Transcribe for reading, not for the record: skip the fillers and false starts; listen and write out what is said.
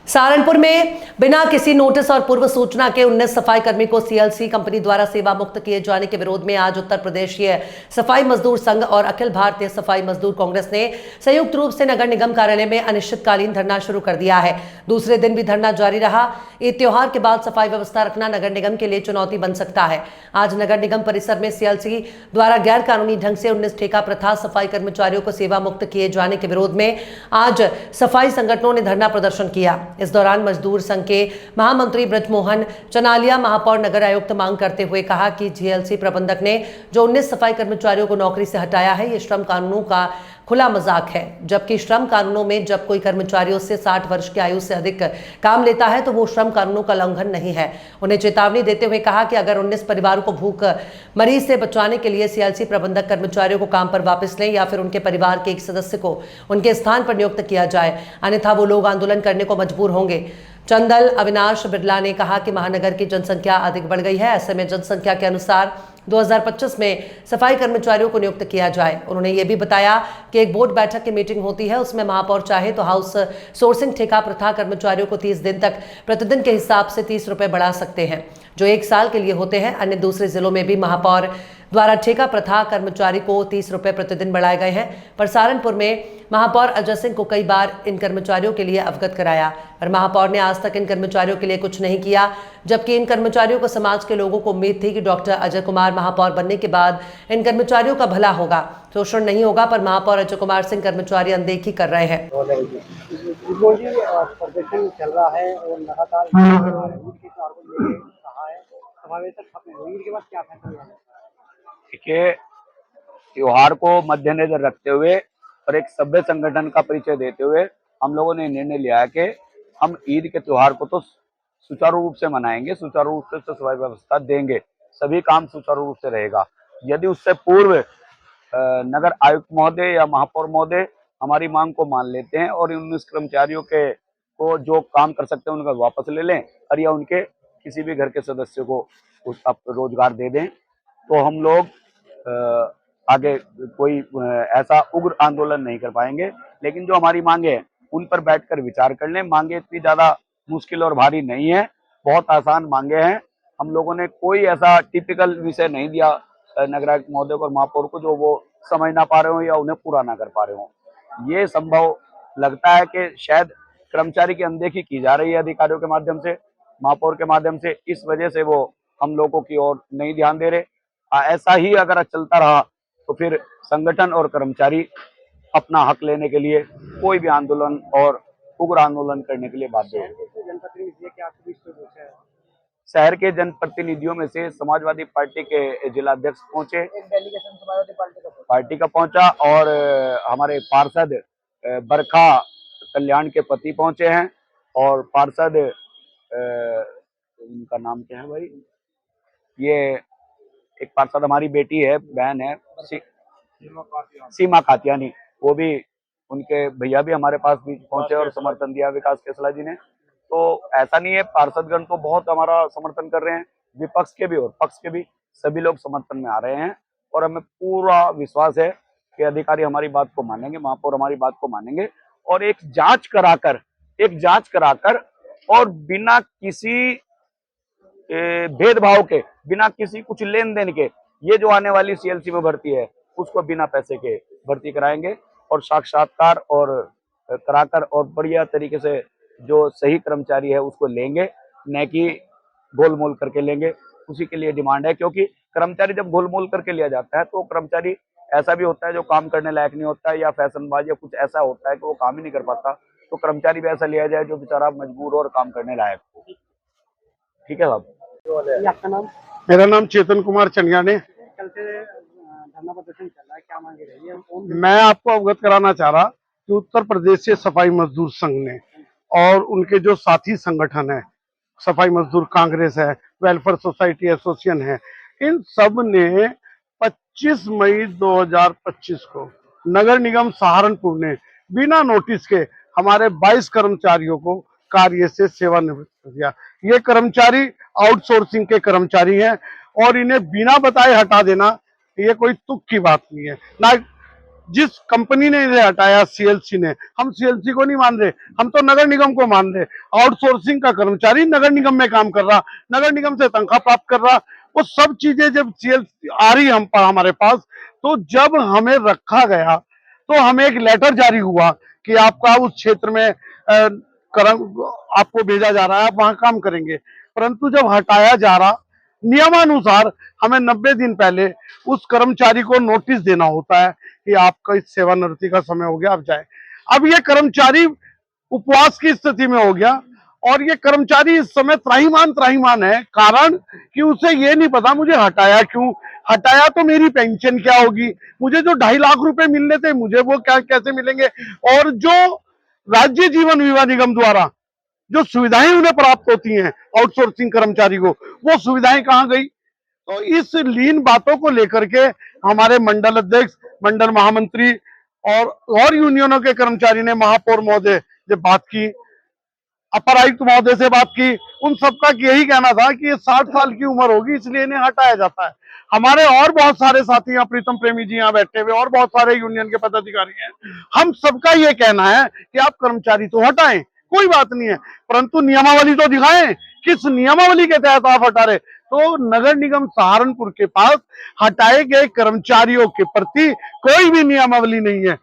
सहारनपुर में बिना किसी नोटिस और पूर्व सूचना के 19 सफाई कर्मी को सीएलसी कंपनी द्वारा सेवा मुक्त किए जाने के विरोध में आज उत्तर प्रदेशीय सफाई मजदूर संघ और अखिल भारतीय सफाई मजदूर कांग्रेस ने संयुक्त रूप से नगर निगम कार्यालय में अनिश्चितकालीन धरना शुरू कर दिया है। दूसरे दिन भी धरना जारी रहा। ईद त्योहार के बाद सफाई व्यवस्था रखना नगर निगम के लिए चुनौती बन सकता है। आज नगर निगम परिसर में सीएलसी द्वारा गैर कानूनी ढंग से 19 ठेका प्रथा सफाई कर्मचारियों को सेवा मुक्त किए जाने के विरोध में आज सफाई संगठनों ने धरना प्रदर्शन किया। इस दौरान मजदूर संघ के महामंत्री ब्रजमोहन चनालिया महापौर नगर आयुक्त मांग करते हुए कहा कि जीएलसी प्रबंधक ने जो 19 सफाई कर्मचारियों को नौकरी से हटाया है, ये श्रम कानूनों का खुला मजाक है। जबकि श्रम कानूनों में जब कोई कर्मचारियों से 60 वर्ष की आयु से अधिक काम लेता है तो वो श्रम कानूनों का उल्लंघन नहीं है। उन्हें चेतावनी देते हुए कहा कि अगर 19 परिवारों को भूख मरीज से बचाने के लिए सीएलसी प्रबंधक कर्मचारियों को काम पर वापस लें या फिर उनके परिवार के एक सदस्य को उनके स्थान पर नियुक्त किया जाए, अन्यथा वो लोग आंदोलन करने को मजबूर होंगे। चंदल अविनाश बिरला ने कहा कि महानगर की जनसंख्या अधिक बढ़ गई है, ऐसे में जनसंख्या के अनुसार 2025 में सफाई कर्मचारियों को नियुक्त किया जाए। उन्होंने ये भी बताया कि एक बोर्ड बैठक की मीटिंग होती है, उसमें महापौर चाहे तो हाउस सोर्सिंग ठेका प्रथा कर्मचारियों को 30 दिन तक प्रतिदिन के हिसाब से 30 रुपए बढ़ा सकते हैं, जो 1 साल के लिए होते हैं। अन्य दूसरे जिलों में भी महापौर द्वारा ठेका प्रथा कर्मचारी को 30 रुपए प्रतिदिन बढ़ाए गए हैं। पर सहारनपुर में महापौर अजय सिंह को कई बार इन कर्मचारियों के लिए अवगत कराया, पर महापौर ने आज तक इन कर्मचारियों के लिए कुछ नहीं किया। जबकि इन कर्मचारियों को समाज के लोगों को उम्मीद थी कि डॉक्टर अजय कुमार महापौर बनने के बाद इन कर्मचारियों का भला होगा, शोषण नहीं होगा, पर महापौर अजय कुमार सिंह कर्मचारी अनदेखी कर रहे हैं। प्रदर्शन चल रहा है और लगातार कहा है समावेशक के बाद क्या फैसला है? देखिए, त्योहार को मद्देनजर रखते हुए और एक सभ्य संगठन का परिचय देते हुए हम लोगों ने निर्णय लिया है कि हम ईद के त्योहार को तो सुचारू रूप से मनाएंगे, सुचारू रूप से सफाई व्यवस्था देंगे, सभी काम सुचारू रूप से रहेगा। यदि उससे पूर्व नगर आयुक्त महोदय या महापौर महोदय हमारी मांग को मान लेते हैं और 19 कर्मचारियों के को जो काम कर सकते हैं उनका वापस ले लें और या उनके किसी भी घर के सदस्य को उसका रोजगार दे दें, तो हम लोग आगे कोई ऐसा उग्र आंदोलन नहीं कर पाएंगे। लेकिन जो हमारी मांगे हैं उन पर बैठकर विचार कर लें। मांगे इतनी ज्यादा मुश्किल और भारी नहीं है, बहुत आसान मांगे हैं। हम लोगों ने कोई ऐसा टिपिकल विषय नहीं दिया नगरायुक्त महोदय और महापौर को जो वो समझ ना पा रहे हो या उन्हें पूरा ना कर पा रहे हो। ये संभव लगता है कि शायद कर्मचारी की अनदेखी की जा रही है अधिकारियों के माध्यम से, महापौर के माध्यम से, इस वजह से वो हम लोगों की ओर नहीं ध्यान दे रहे। ऐसा ही अगर चलता रहा तो फिर संगठन और कर्मचारी अपना हक लेने के लिए कोई भी आंदोलन और उग्र आंदोलन करने के लिए बाध्य होंगे। शहर के जनप्रतिनिधियों में से समाजवादी पार्टी के जिला अध्यक्ष पहुंचे, डेलीगेशन समाजवादी पार्टी का पहुंचा और हमारे पार्षद बरखा कल्याण के पति पहुंचे हैं और पार्षद उनका नाम क्या है भाई, ये एक पार्षद हमारी बेटी है, बहन है, सीमा कातियानी, वो भी, उनके भैया भी हमारे पास भी पहुंचे और समर्थन दिया विकास केसला जी ने। तो ऐसा नहीं है, पार्षदगण तो बहुत हमारा समर्थन कर रहे हैं, विपक्ष के भी और पक्ष के भी सभी लोग समर्थन में आ रहे हैं और हमें पूरा विश्वास है कि अधिकारी हमारी बात को मानेंगे, महापौर हमारी बात को मानेंगे और एक जांच कराकर और बिना किसी भेदभाव के, बिना किसी कुछ लेन देन के ये जो आने वाली सीएलसी में भर्ती है उसको बिना पैसे के भर्ती कराएंगे और साक्षात्कार और कराकर और बढ़िया तरीके से जो सही कर्मचारी है उसको लेंगे, न कि गोलमोल करके लेंगे। उसी के लिए डिमांड है, क्योंकि कर्मचारी जब गोलमोल करके लिया जाता है तो कर्मचारी ऐसा भी होता है जो काम करने लायक नहीं होता है या फैशनबाज या कुछ ऐसा होता है कि वो काम ही नहीं कर पाता, तो कर्मचारी भी ऐसा लिया जाए जो बेचारा मजबूर और काम करने लायक हो। ठीक है साहब। आपका नाम? मेरा नाम चेतन कुमार चनियाने। कल से धरना प्रदर्शन चल रहा है, क्या मांगे रही है? मैं आपको अवगत कराना चाह रहा कि उत्तर प्रदेश से सफाई मजदूर संघ ने और उनके जो साथी संगठन है, सफाई मजदूर कांग्रेस है, वेलफेयर सोसाइटी एसोसिएशन है, इन सब ने 25 मई 2025 को नगर निगम सहारनपुर ने बिना नोटिस के हमारे 22 कर्मचारियों को कार्य से सेवानिवृत्त कर दिया। ये कर्मचारी आउटसोर्सिंग के कर्मचारी हैं और इन्हें बिना बताए हटा देना ये कोई तुक की बात नहीं है। ना जिस कंपनी ने इसे हटाया, सीएलसी ने, हम सीएलसी को नहीं मान रहे, हम तो नगर निगम को मान रहे। आउटसोर्सिंग का कर्मचारी नगर निगम में काम कर रहा, नगर निगम से तनख्वाह प्राप्त कर रहा, वो सब चीजें जब सीएलसी आ रही हमारे पास, तो जब हमें रखा गया तो हमें एक लेटर जारी हुआ कि आपका उस क्षेत्र में आपको भेजा जा रहा है, आप वहां काम करेंगे। परंतु जब हटाया जा रहा, नियमानुसार हमें 90 दिन पहले उस कर्मचारी को नोटिस देना होता है कि आपका इस सेवानिवृत्ति का समय हो गया, आप जाए। अब ये कर्मचारी उपवास की स्थिति में हो गया और ये कर्मचारी इस समय त्राहिमाम है, कारण कि उसे ये नहीं पता मुझे हटाया क्यों, हटाया तो मेरी पेंशन क्या होगी, मुझे जो 2.5 लाख रुपए मिलने थे मुझे वो क्या कैसे मिलेंगे, और जो राज्य जीवन बीमा निगम द्वारा जो सुविधाएं उन्हें प्राप्त होती हैं आउटसोर्सिंग कर्मचारी को, वो सुविधाएं कहां गई। तो इस लीन बातों को लेकर के हमारे मंडल अध्यक्ष, मंडल महामंत्री और यूनियनों के कर्मचारी ने महापौर महोदय जब बात की, अपर आयुक्त महोदय से बात की, उन सबका यही कहना था कि ये 60 साल की उम्र होगी इसलिए इन्हें हटाया जाता है। हमारे और बहुत सारे साथी यहाँ, प्रीतम प्रेमी जी यहाँ बैठे हुए, और बहुत सारे यूनियन के पदाधिकारी हैं, हम सबका ये कहना है कि आप कर्मचारी तो हटाएं, कोई बात नहीं है, परंतु नियमावली तो दिखाएं, किस नियमावली के तहत आप हटा रहे। तो नगर निगम सहारनपुर के पास हटाए गए कर्मचारियों के प्रति कोई भी नियमावली नहीं है।